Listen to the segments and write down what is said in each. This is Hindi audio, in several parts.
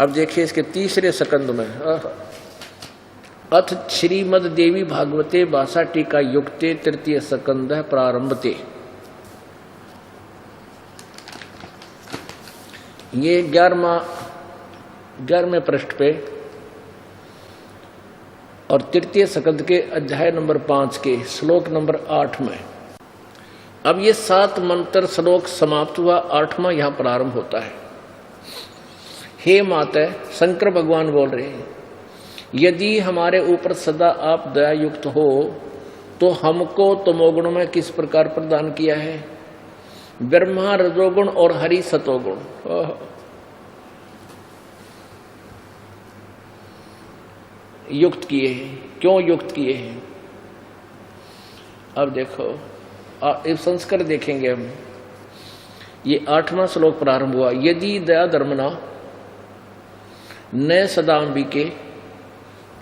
अब देखिए इसके तीसरे सकंद में, अथ श्रीमद देवी भागवते भाषा टीका युक्ते तृतीय सकंद प्रारंभते। ये 11वें पृष्ठ पे और तृतीय सकंद के अध्याय नंबर 5 के श्लोक नंबर 8 में। अब ये 7 मंत्र श्लोक समाप्त हुआ, 8वां यहां प्रारंभ होता है। हे माता, शंकर भगवान बोल रहे हैं, यदि हमारे ऊपर सदा आप दया युक्त हो तो हमको तमोगुण में किस प्रकार प्रदान किया है? ब्रह्मा रजोगुण और हरि सतोगुण युक्त किए हैं। क्यों युक्त किए हैं? अब देखो, इस संस्कार देखेंगे हम। ये 8वां श्लोक प्रारंभ हुआ, यदि दया धर्मना न सदाम्बिके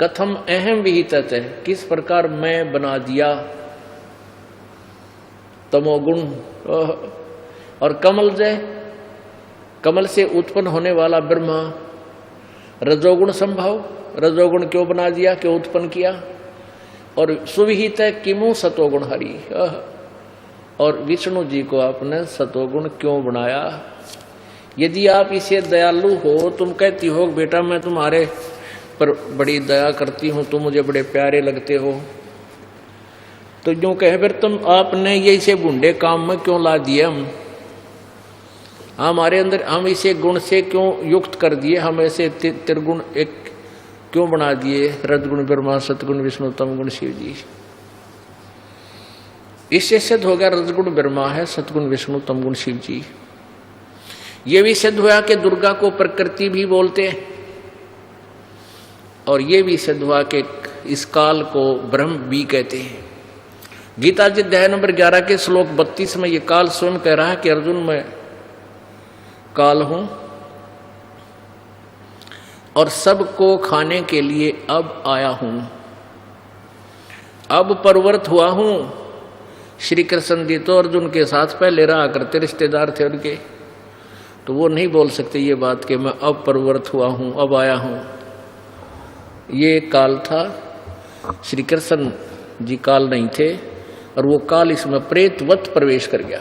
कथम अहम विहित है, किस प्रकार मैं बना दिया तमोगुण। और कमल जय, कमल से उत्पन्न होने वाला ब्रह्मा, रजोगुण संभव, रजोगुण क्यों बना दिया, क्यों उत्पन्न किया। और सुविहित है किमु सतोगुण हरि, और विष्णु जी को आपने सतोगुण क्यों बनाया। यदि आप इसे दयालु हो, तुम कहती हो बेटा मैं तुम्हारे पर बड़ी दया करती हूं, तुम मुझे बड़े प्यारे लगते हो, तो यूं कहे फिर तुम आपने ये इसे बुंडे काम में क्यों ला दिए। हम हमारे अंदर हम इसे गुण से क्यों युक्त कर दिए, हम ऐसे त्रिगुण एक क्यों बना दिए, रजगुण ब्रह्मा सतगुण विष्णु तमगुण शिव जी। इससे सिद्ध हो गया रजगुण ब्रह्मा है, सतगुण विष्णु तमगुण शिव जी। ये भी सिद्ध हुआ कि दुर्गा को प्रकृति भी बोलते हैं, और ये भी सिद्ध हुआ कि इस काल को ब्रह्म भी कहते हैं। गीता जी अध्याय नंबर 11 के श्लोक 32 में ये काल स्वयं कह रहा है कि अर्जुन मैं काल हूं और सबको खाने के लिए अब आया हूं, अब परवर्त हुआ हूं। श्री कृष्ण जी तो अर्जुन के साथ पहले रहा करते, रिश्तेदार थे उनके, तो वो नहीं बोल सकते ये बात कि मैं अब परवर्त हुआ हूं, अब आया हूं। ये काल था, श्री कृष्ण जी काल नहीं थे, और वो काल इसमें प्रेतवत प्रवेश कर गया।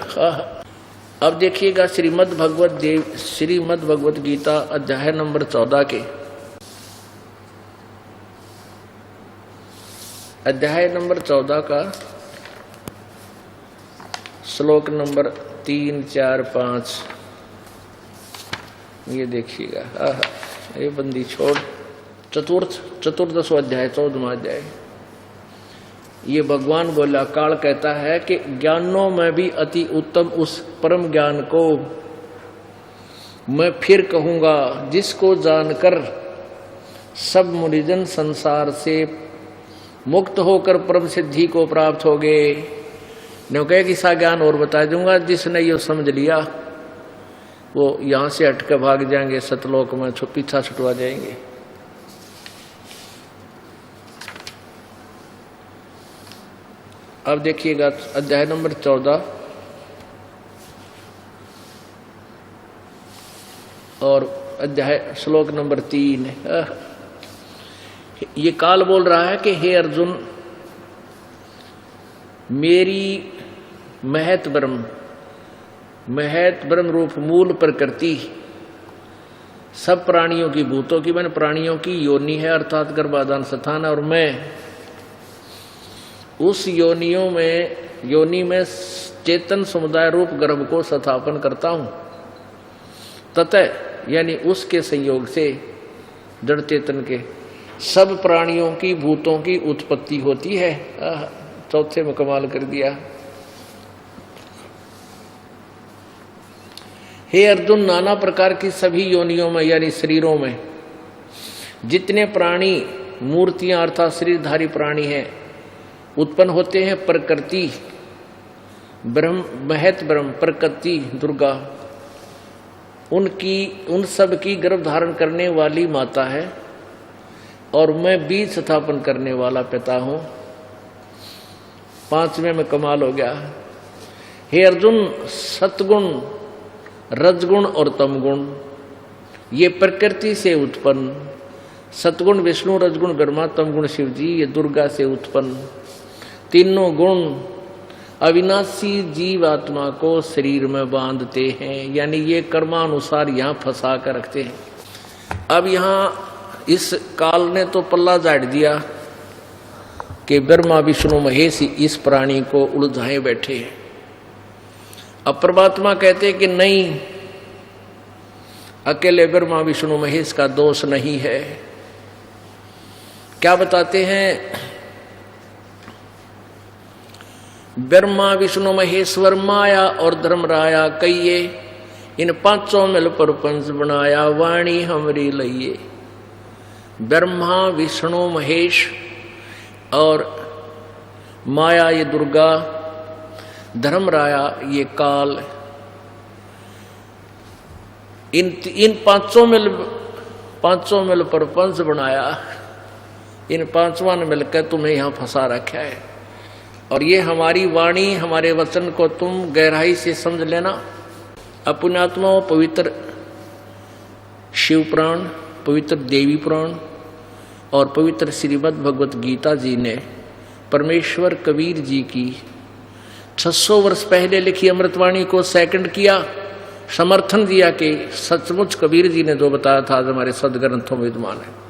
अब देखिएगा श्रीमद् भगवत गीता अध्याय नंबर 14 के अध्याय नंबर 14 का श्लोक नंबर 3, 4, 5। ये देखिएगा, ये बंदी छोड़ चतुर्दशो अध्याय 14वां अध्याय। ये भगवान बोला, काल कहता है कि ज्ञानों में भी अति उत्तम उस परम ज्ञान को मैं फिर कहूंगा, जिसको जानकर सब मुनिजन संसार से मुक्त होकर परम सिद्धि को प्राप्त हो गए। नहीं कहे कि सा ज्ञान और बता दूंगा, जिसने ये समझ लिया वो यहां से हटकर भाग जाएंगे, सतलोक में पीछा छुटवा जाएंगे। अब देखिएगा अध्याय नंबर 14 और अध्याय श्लोक नंबर 3। ये काल बोल रहा है कि हे अर्जुन, मेरी महत ब्रह्म रूप मूल प्रकृति सब प्राणियों की, भूतों की, मैंने प्राणियों की योनि है, अर्थात गर्भाधान स्थान, और मैं उस योनि में चेतन समुदाय रूप गर्भ को स्थापन करता हूं। ततः यानी उसके संयोग से जड़ चेतन के सब प्राणियों की, भूतों की उत्पत्ति होती है। चौथे में कमाल कर दिया। हे अर्जुन, नाना प्रकार की सभी योनियों में यानी शरीरों में जितने प्राणी मूर्तियां अर्थात शरीरधारी प्राणी हैं उत्पन्न होते हैं, प्रकृति महत ब्रह्म प्रकृति दुर्गा उन सब की गर्भ धारण करने वाली माता है, और मैं बीज स्थापन करने वाला पिता हूं। 5वें में कमाल हो गया। हे अर्जुन, सतगुण, रजगुण और तमगुण ये प्रकृति से उत्पन्न, सतगुण विष्णु, रजगुण ब्रह्मा, तमगुण शिव जी, ये दुर्गा से उत्पन्न तीनों गुण अविनाशी जीव आत्मा को शरीर में बांधते हैं, यानी ये कर्मानुसार यहाँ फंसा कर रखते हैं। अब यहाँ इस काल ने तो पल्ला झाड़ दिया कि ब्रह्मा विष्णु महेश इस प्राणी को उलझाए बैठे हैं। अब परमात्मा कहते कि नहीं, अकेले ब्रह्मा विष्णु महेश का दोष नहीं है। क्या बताते हैं? ब्रह्मा विष्णु महेश्वर माया और धर्मराया कहिए, इन पांचों मिल प्रपंच बनाया, वाणी हमरी लइए। ब्रह्मा विष्णु महेश और माया ये दुर्गा, धर्मराया ये काल, इन पांचों मिल प्रपंच बनाया। इन पांचवा ने मिलकर तुम्हें यहां फंसा रखा है। और ये हमारी वाणी, हमारे वचन को तुम गहराई से समझ लेना। अपने आत्माओं, पवित्र शिव पुराण, पवित्र देवी पुराण और पवित्र श्रीमद् भगवत गीता जी ने परमेश्वर कबीर जी की 600 वर्ष पहले लिखी अमृतवाणी को सेकंड किया, समर्थन दिया कि सचमुच कबीर जी ने जो बताया था आज हमारे सदग्रंथों में विद्यमान है।